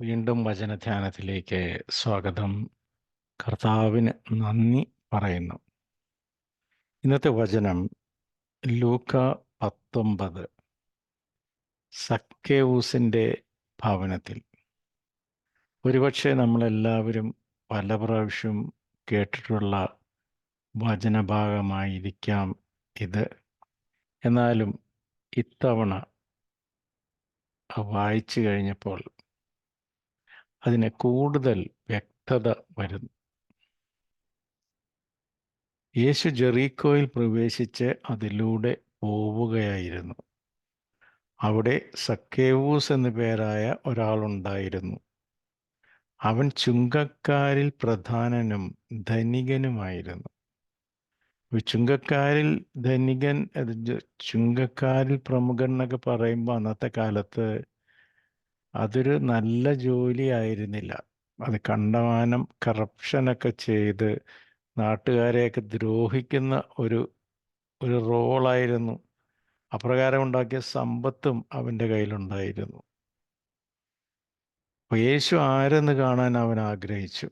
വീണ്ടും വചനധ്യാനത്തിലേക്ക് സ്വാഗതം. കർത്താവിന് നന്ദി പറയുന്നു. ഇന്നത്തെ വചനം ലൂക്ക 19, സക്കേവൂസിൻ്റെ ഭവനത്തിൽ. ഒരുപക്ഷെ നമ്മളെല്ലാവരും പല പ്രാവശ്യം കേട്ടിട്ടുള്ള വചനഭാഗമായിരിക്കാം ഇത്. എന്നാലും ഇത്തവണ വായിച്ചു കഴിഞ്ഞപ്പോൾ അതിന് കൂടുതൽ വ്യക്തത വരുന്നു. യേശു ജെറീക്കോയിൽ പ്രവേശിച്ച് അതിലൂടെ പോവുകയായിരുന്നു. അവിടെ സക്കേവൂസ് എന്നു പേരായ ഒരാളുണ്ടായിരുന്നു. അവൻ ചുങ്കക്കാരിൽ പ്രധാനനും ധനികനുമായിരുന്നു. ചുങ്കക്കാരിൽ ധനികൻ, ചുങ്കക്കാരിൽ പ്രമുഖൻ എന്നൊക്കെ പറയുമ്പോൾ അന്നത്തെ കാലത്ത് അതൊരു നല്ല ജോലി ആയിരുന്നില്ല. അത് കണ്ടമാനം കറപ്ഷനൊക്കെ ചെയ്ത് നാട്ടുകാരെയൊക്കെ ദ്രോഹിക്കുന്ന ഒരു റോളായിരുന്നു. അപ്രകാരം ഉണ്ടാക്കിയ സമ്പത്തും അവൻ്റെ കയ്യിലുണ്ടായിരുന്നു. അപ്പോൾ യേശു ആരെന്ന് കാണാൻ അവൻ ആഗ്രഹിച്ചു.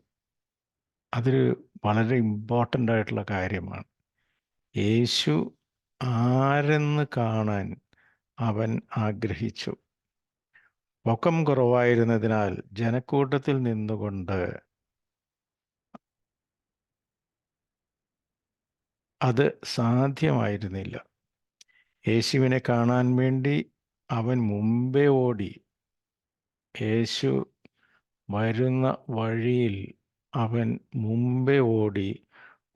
അതൊരു വളരെ ഇമ്പോർട്ടൻ്റ് ആയിട്ടുള്ള കാര്യമാണ്. യേശു ആരെന്ന് കാണാൻ അവൻ ആഗ്രഹിച്ചു. പൊക്കം കുറവായിരുന്നതിനാൽ ജനക്കൂട്ടത്തിൽ നിന്നുകൊണ്ട് അത് സാധ്യമായിരുന്നില്ല. യേശുവിനെ കാണാൻ വേണ്ടി അവൻ മുമ്പേ ഓടി. യേശു വരുന്ന വഴിയിൽ അവൻ മുമ്പേ ഓടി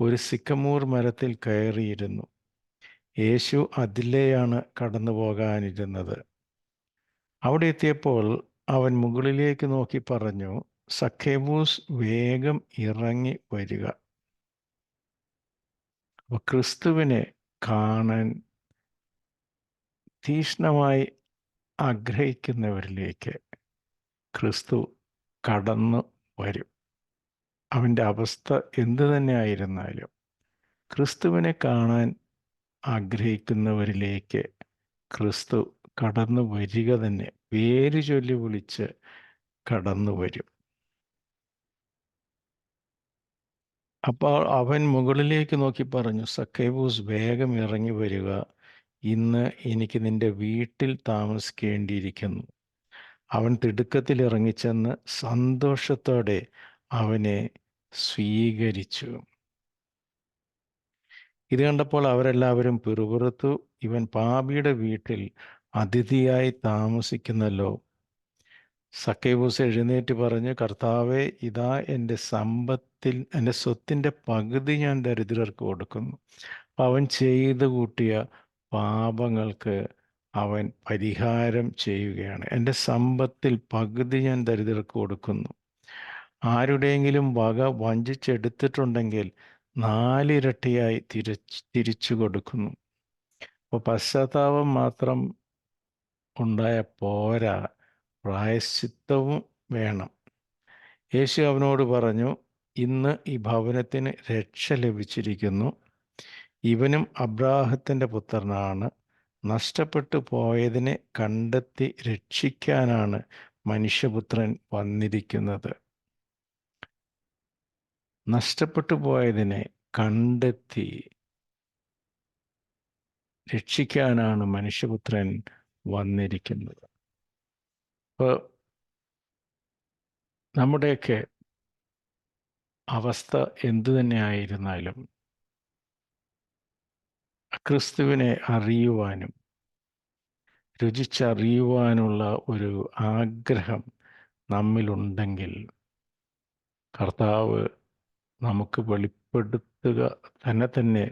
ഒരു സിക്കമൂർ മരത്തിൽ കയറിയിരുന്നു. യേശു അതിലെയാണ് കടന്നു പോകാനിരുന്നത്. അവിടെ എത്തിയപ്പോൾ അവൻ മുകളിലേക്ക് നോക്കി പറഞ്ഞു, സക്കേവൂസ്, വേഗം ഇറങ്ങി വരിക. അപ്പോൾ ക്രിസ്തുവിനെ കാണാൻ തീക്ഷ്ണമായി ആഗ്രഹിക്കുന്നവരിലേക്ക് ക്രിസ്തു കടന്നു വരും. അവൻ്റെ അവസ്ഥ എന്തു തന്നെ ആയിരുന്നാലും ക്രിസ്തുവിനെ കാണാൻ ആഗ്രഹിക്കുന്നവരിലേക്ക് ക്രിസ്തു കടന്നു വരിക തന്നെ, പേര് ചൊല്ലി വിളിച്ച് കടന്നു വരും. അപ്പോൾ അവൻ മുകളിലേക്ക് നോക്കി പറഞ്ഞു, സക്കേവൂസ്, വേഗം ഇറങ്ങി വരിക. ഇന്ന് എനിക്ക് നിന്റെ വീട്ടിൽ താമസിക്കേണ്ടിയിരിക്കുന്നു. അവൻ തിടുക്കത്തിൽ ഇറങ്ങിച്ചെന്ന് സന്തോഷത്തോടെ അവനെ സ്വീകരിച്ചു. ഇത് കണ്ടപ്പോൾ അവരെല്ലാവരും പിറുപിറുത്തു, ഇവൻ പാപിയുടെ വീട്ടിൽ അതിഥിയായി താമസിക്കുന്നല്ലോ. സക്കേവൂസ് എഴുന്നേറ്റ് പറഞ്ഞു, കർത്താവേ, ഇതാ എൻ്റെ സ്വത്തിൻ്റെ പകുതി ഞാൻ ദരിദ്രർക്ക് കൊടുക്കുന്നു. അവൻ ചെയ്തു കൂട്ടിയ പാപങ്ങൾക്ക് അവൻ പരിഹാരം ചെയ്യുകയാണ്. എൻ്റെ സമ്പത്തിൽ പകുതി ഞാൻ ദരിദ്രർക്ക് കൊടുക്കുന്നു. ആരുടെയെങ്കിലും വക വഞ്ചിച്ചെടുത്തിട്ടുണ്ടെങ്കിൽ 4 ഇരട്ടിയായി തിരിച്ചു കൊടുക്കുന്നു. അപ്പോൾ പശ്ചാത്താപം മാത്രം ഉണ്ടായ പോരാ, പ്രായശ്ചിത്തവും വേണം. യേശു അവനോട് പറഞ്ഞു, ഇന്ന് ഈ ഭവനത്തിന് രക്ഷ ലഭിച്ചിരിക്കുന്നു. ഇവനും അബ്രാഹത്തിൻ്റെ പുത്രനാണ്. നഷ്ടപ്പെട്ടു പോയതിനെ കണ്ടെത്തി രക്ഷിക്കാനാണ് മനുഷ്യപുത്രൻ വന്നിരിക്കുന്നത്. നഷ്ടപ്പെട്ടു പോയതിനെ കണ്ടെത്തി രക്ഷിക്കാനാണ് മനുഷ്യപുത്രൻ വന്നിരിക്കുന്നത്. അപ്പോൾ നമ്മുടെയൊക്കെ അവസ്ഥ എന്തു തന്നെ ആയിരുന്നാലും ക്രിസ്തുവിനെ അറിയുവാനും രുചിച്ചറിയുവാനുള്ള ഒരു ആഗ്രഹം നമ്മിലുണ്ടെങ്കിൽ കർത്താവ് നമുക്ക് വെളിപ്പെടുത്തുക തന്നെ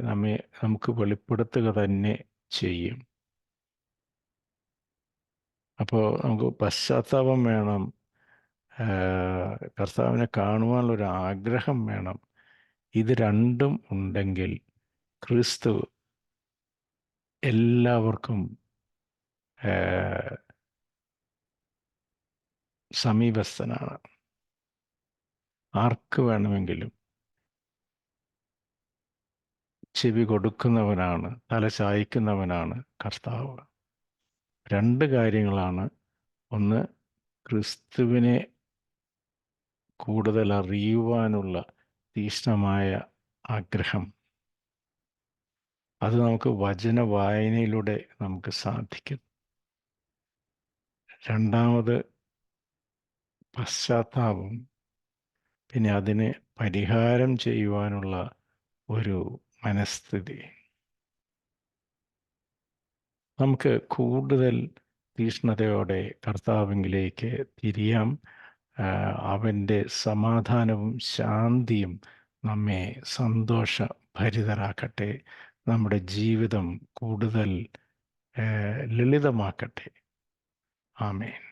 നമുക്ക് വെളിപ്പെടുത്തുക തന്നെ ചെയ്യും. അപ്പോൾ നമുക്ക് പശ്ചാത്താപം വേണം, കർത്താവിനെ കാണുവാനുള്ളൊരു ആഗ്രഹം വേണം. ഇത് രണ്ടും ഉണ്ടെങ്കിൽ ക്രിസ്തു എല്ലാവർക്കും സമീപസ്ഥനാണ്. ആർക്ക് വേണമെങ്കിലും ചെവി കൊടുക്കുന്നവനാണ്, തല ചായ്ക്കുന്നവനാണ് കർത്താവ്. 2 കാര്യങ്ങളാണ്. ഒന്ന്, ക്രിസ്തുവിനെ കൂടുതൽ അറിയുവാനുള്ള തീക്ഷ്ണമായ ആഗ്രഹം, അത് നമുക്ക് വചന വായനയിലൂടെ നമുക്ക് സാധിക്കും. രണ്ടാമത് പശ്ചാത്താപം, പിന്നെ അതിന് പരിഹാരം ചെയ്യുവാനുള്ള ഒരു മനസ്ഥിതി. നമുക്ക് കൂടുതൽ തീക്ഷ്ണതയോടെ കർത്താവിലേക്ക് തിരിയാം. അവൻ്റെ സമാധാനവും ശാന്തിയും നമ്മെ സന്തോഷഭരിതരാക്കട്ടെ, നമ്മുടെ ജീവിതം കൂടുതൽ ലളിതമാക്കട്ടെ. ആമേൻ.